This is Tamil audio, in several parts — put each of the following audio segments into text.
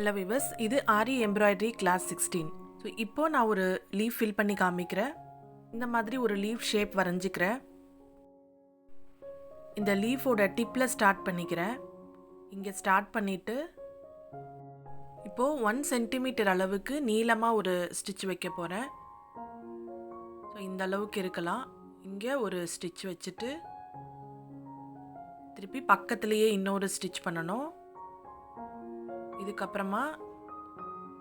ஹலோ விவர்ஸ், இது ஆரி எம்ப்ராய்டரி கிளாஸ் 16. ஸோ இப்போது நான் ஒரு லீஃப் ஃபில் பண்ணி காமிக்கிறேன். இந்த மாதிரி ஒரு லீஃப் ஷேப் வரைஞ்சிக்கிறேன். இந்த லீஃபோட டிப்பில் ஸ்டார்ட் பண்ணிக்கிறேன். இங்கே ஸ்டார்ட் பண்ணிவிட்டு இப்போது 1 சென்டிமீட்டர் அளவுக்கு நீளமாக ஒரு ஸ்டிச் வைக்க போகிறேன். ஸோ இந்த அளவுக்கு இருக்கலாம். இங்கே ஒரு ஸ்டிச் வச்சுட்டு திருப்பி பக்கத்துலேயே இன்னொரு ஸ்டிச் பண்ணணும். இதுக்கப்புறமா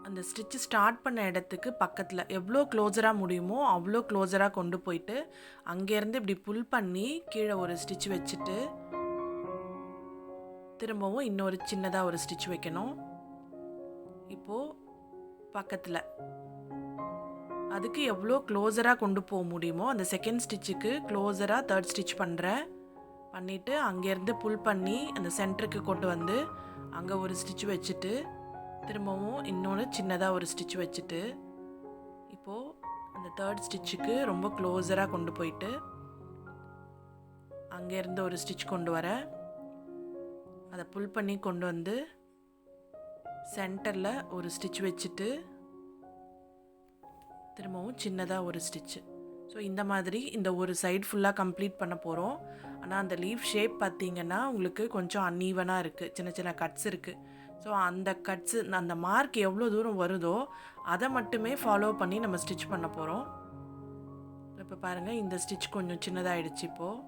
அந்த ஸ்டிச்சு ஸ்டார்ட் பண்ண இடத்துக்கு பக்கத்தில் எவ்வளோ க்ளோஸராக முடியுமோ அவ்வளோ க்ளோஸராக கொண்டு போயிட்டு அங்கேருந்து இப்படி புல் பண்ணி கீழே ஒரு ஸ்டிச் வச்சுட்டு திரும்பவும் இன்னொரு சின்னதாக ஒரு ஸ்டிச் வைக்கணும். இப்போது பக்கத்தில் அதுக்கு எவ்வளோ க்ளோஸராக கொண்டு போக முடியுமோ அந்த செகண்ட் ஸ்டிச்சுக்கு க்ளோஸராக தேர்ட் ஸ்டிச் பண்ணுறேன். பண்ணிவிட்டு அங்கேருந்து புல் பண்ணி அந்த சென்டருக்கு கொண்டு வந்து அங்கே ஒரு ஸ்டிச் வச்சுட்டு திரும்பவும் இன்னொன்று சின்னதாக ஒரு ஸ்டிச் வச்சுட்டு இப்போது அந்த தேர்ட் ஸ்டிச்சுக்கு ரொம்ப க்ளோஸராக கொண்டு போயிட்டு அங்கேருந்து ஒரு ஸ்டிச் கொண்டு வரேன். அதை புல் பண்ணி கொண்டு வந்து சென்டரில் ஒரு ஸ்டிச் வச்சுட்டு திரும்பவும் சின்னதாக ஒரு ஸ்டிச்சு. ஸோ இந்த மாதிரி இந்த ஒரு சைடு ஃபுல்லாக கம்ப்ளீட் பண்ண போகிறோம். ஆனால் அந்த லீஃப் ஷேப் பார்த்திங்கன்னா உங்களுக்கு கொஞ்சம் அன்ஈவனாக இருக்குது, சின்ன சின்ன கட்ஸ் இருக்குது. ஸோ அந்த கட்ஸு அந்த மார்க் எவ்வளோ தூரம் வருதோ அதை மட்டுமே ஃபாலோ பண்ணி நம்ம ஸ்டிச் பண்ண போகிறோம். இப்போ பாருங்கள், இந்த ஸ்டிச் கொஞ்சம் சின்னதாகிடுச்சு. இப்போது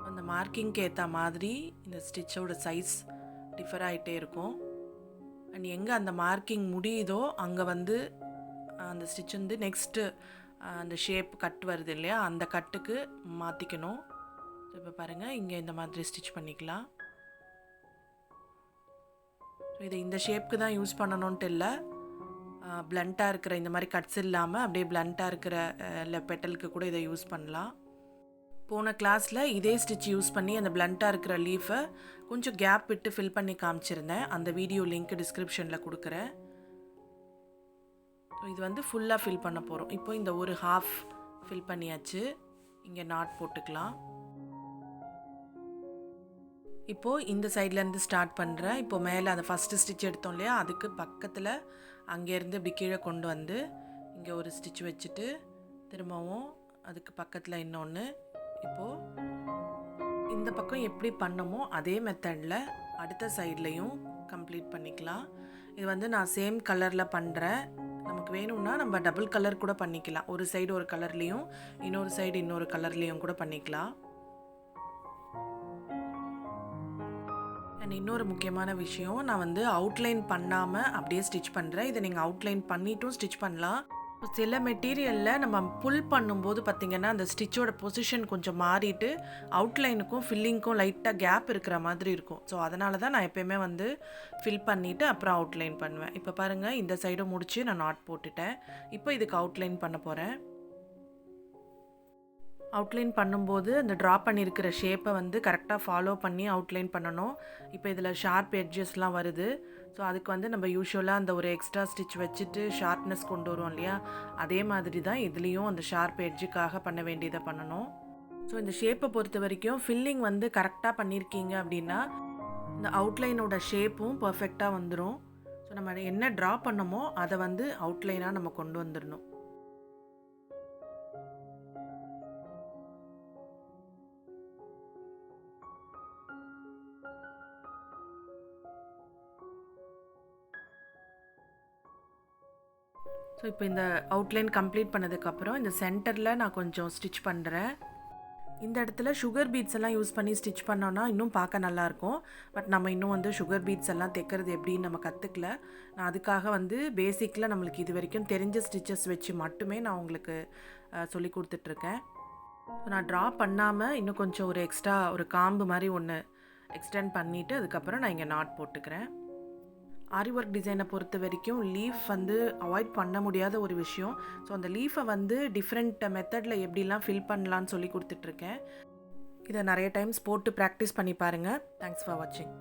அந்த மார்க்கிங்க்கு ஏற்ற மாதிரி இந்த ஸ்டிச்சோட சைஸ் டிஃபர் ஆகிட்டே இருக்கும். அண்ட் எங்கே அந்த மார்க்கிங் முடியுதோ அங்கே வந்து அந்த ஸ்டிச் வந்து நெக்ஸ்ட்டு அந்த ஷேப் கட் வருது இல்லையா, அந்த கட்டுக்கு மாற்றிக்கணும். ஸோ இப்போ பாருங்கள், இங்கே இந்த மாதிரி ஸ்டிச் பண்ணிக்கலாம். ஸோ இதை இந்த ஷேப்புக்கு தான் யூஸ் பண்ணணுன்ட்டு இல்லை, பிளண்ட்டாக இருக்கிற இந்த மாதிரி கட்ஸ் இல்லாமல் அப்படியே பிளண்ட்டாக இருக்கிற பெட்டலுக்கு கூட இதை யூஸ் பண்ணலாம். போன கிளாஸில் இதே ஸ்டிச் யூஸ் பண்ணி அந்த பிளண்ட்டாக இருக்கிற லீஃபை கொஞ்சம் கேப் விட்டு ஃபில் பண்ணி காமிச்சிருந்தேன். அந்த வீடியோ லிங்க் டிஸ்கிரிப்ஷனில் கொடுக்குறேன். இது வந்து ஃபுல்லாக ஃபில் பண்ண போகிறோம். இப்போ இந்த ஒரு ஹாஃப் ஃபில் பண்ணியாச்சு. இங்கே நாட் போட்டுக்கலாம். இப்போது இந்த சைட்லேருந்து ஸ்டார்ட் பண்ணுறேன். இப்போது மேலே அந்த ஃபஸ்ட்டு ஸ்டிச் எடுத்தோம் இல்லையா, அதுக்கு பக்கத்தில் அங்கேருந்து இப்படி கீழே கொண்டு வந்து இங்கே ஒரு ஸ்டிச் வச்சுட்டு திரும்பவும் அதுக்கு பக்கத்தில் இன்னொன்று. இப்போது இந்த பக்கம் எப்படி பண்ணமோ அதே மெத்தடில் அடுத்த சைட்லேயும் கம்ப்ளீட் பண்ணிக்கலாம். இது வந்து நான் சேம் கலரில் பண்ணுறேன். நமக்கு வேணும்னா நம்ம டபுள் கலர் கூட பண்ணிக்கலாம். ஒரு சைடு ஒரு கலர்லேயும் இன்னொரு சைடு இன்னொரு கலர்லேயும் கூட பண்ணிக்கலாம். அண்ட் இன்னொரு முக்கியமான விஷயம், நான் வந்து அவுட்லைன் பண்ணாமல் அப்படியே ஸ்டிச் பண்ணுறேன். இதை நீங்கள் அவுட்லைன் பண்ணிட்டும் ஸ்டிச் பண்ணலாம். சில மெட்டீரியலில் நம்ம புல் பண்ணும்போது பார்த்திங்கன்னா அந்த ஸ்டிச்சோட பொசிஷன் கொஞ்சம் மாறிட்டு அவுட்லைனுக்கும் ஃபில்லிங்க்கும் லைட்டாக கேப் இருக்கிற மாதிரி இருக்கும். ஸோ அதனால தான் நான் எப்போயுமே வந்து ஃபில் பண்ணிவிட்டு அப்புறம் அவுட்லைன் பண்ணுவேன். இப்போ பாருங்கள், இந்த சைடும் முடித்து நான் நாட் போட்டுட்டேன். இப்போ இதுக்கு அவுட்லைன் பண்ண போகிறேன். அவுட்லைன் பண்ணும்போது அந்த ட்ரா பண்ணியிருக்கிற ஷேப்பை வந்து கரெக்டாக ஃபாலோ பண்ணி அவுட்லைன் பண்ணணும். இப்போ இதில் ஷார்ப் எட்ஜஸ்லாம் வருது. ஸோ அதுக்கு வந்து நம்ம யூஸ்வலாக அந்த ஒரு எக்ஸ்ட்ரா ஸ்டிச் வச்சுட்டு ஷார்ப்னஸ் கொண்டு வரும் இல்லையா, அதே மாதிரி தான் இதுலேயும் அந்த ஷார்ப் எட்ஜுக்காக பண்ண வேண்டியதை பண்ணணும். ஸோ இந்த ஷேப்பை பொறுத்த வரைக்கும் ஃபில்லிங் வந்து கரெக்டாக பண்ணியிருக்கீங்க அப்படின்னா இந்த அவுட்லைனோட ஷேப்பும் பர்ஃபெக்டாக வந்துடும். ஸோ நம்ம என்ன ட்ரா பண்ணமோ அதை வந்து அவுட்லைனாக நம்ம கொண்டு வந்துடணும். ஸோ இப்போ இந்த அவுட்லைன் கம்ப்ளீட் பண்ணதுக்கப்புறம் இந்த சென்டரில் நான் கொஞ்சம் ஸ்டிச் பண்ணுறேன். இந்த இடத்துல சுகர் பீட்ஸ் எல்லாம் யூஸ் பண்ணி ஸ்டிச் பண்ணோன்னா இன்னும் பார்க்க நல்லாயிருக்கும். பட் நம்ம இன்னும் வந்து சுகர் பீட்ஸ் எல்லாம் தைக்கிறது எப்படின்னு நம்ம கற்றுக்கல. நான் அதுக்காக வந்து பேசிக்கில் நம்மளுக்கு இது வரைக்கும் தெரிஞ்ச ஸ்டிச்சஸ் வச்சு மட்டுமே நான் உங்களுக்கு சொல்லி கொடுத்துட்ருக்கேன். நான் ட்ரா பண்ணாமல் இன்னும் கொஞ்சம் ஒரு எக்ஸ்ட்ரா ஒரு காம்பு மாதிரி ஒன்று எக்ஸ்டெண்ட் பண்ணிவிட்டு அதுக்கப்புறம் நான் இங்கே நாட் போட்டுக்கிறேன். ஆரி ஒர்க் டிசைனை பொறுத்த வரைக்கும் லீஃப் வந்து அவாய்ட் பண்ண முடியாத ஒரு விஷயம். ஸோ அந்த லீஃபை வந்து டிஃப்ரெண்ட் மெத்தடில் எப்படிலாம் ஃபில் பண்ணலான்னு சொல்லி கொடுத்துட்ருக்கேன். இதை நிறைய டைம்ஸ் போட்டு ப்ராக்டிஸ் பண்ணி பாருங்கள். தேங்க்ஸ் ஃபார் வாட்சிங்.